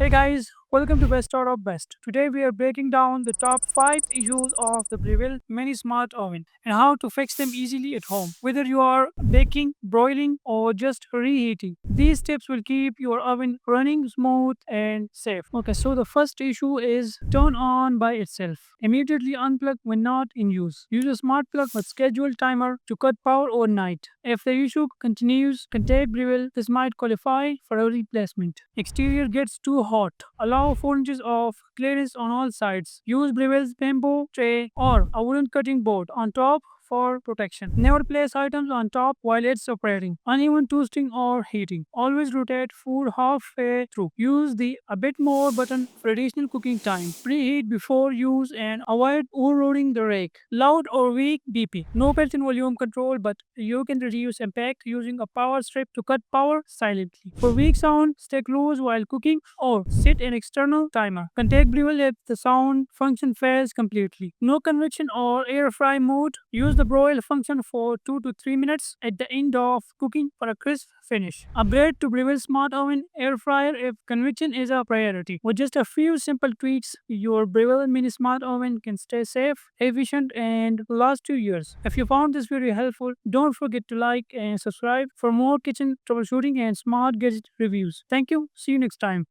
Hey guys, welcome to Best Out of Best. Today we are breaking down the top 5 issues of the Breville Mini Smart Oven and how to fix them easily at home. Whether you are baking, broiling, or just reheating, these tips will keep your oven running smooth and safe. Okay, so the first issue is turn on by itself. Immediately unplug when not in use. Use a smart plug but schedule timer to cut power overnight. If the issue continues, contact Breville. This might qualify for a replacement. Exterior gets too hot. Allow 4 inches of clearance on all sides. Use Breville's bamboo tray or a wooden cutting board on top for protection. Never place items on top while it's operating. Uneven toasting or heating. Always rotate food halfway through. Use the a bit more button for additional cooking time. Preheat before use and avoid overloading the rake. Loud or weak BP. No built-in volume control, but you can reduce impact using a power strip to cut power silently. For weak sound, stay close while cooking or set an external timer. Contact Breville if the sound function fails completely. No convection or air fry mode. Use the broil function for 2 to 3 minutes at the end of cooking for a crisp finish. Upgrade to Breville Smart Oven air fryer if convection is a priority. With just a few simple tweaks, your Breville Mini Smart Oven can stay safe, efficient, and last 2 years. If you found this video helpful, don't forget to like and subscribe for more kitchen troubleshooting and smart gadget reviews. Thank you. See you next time.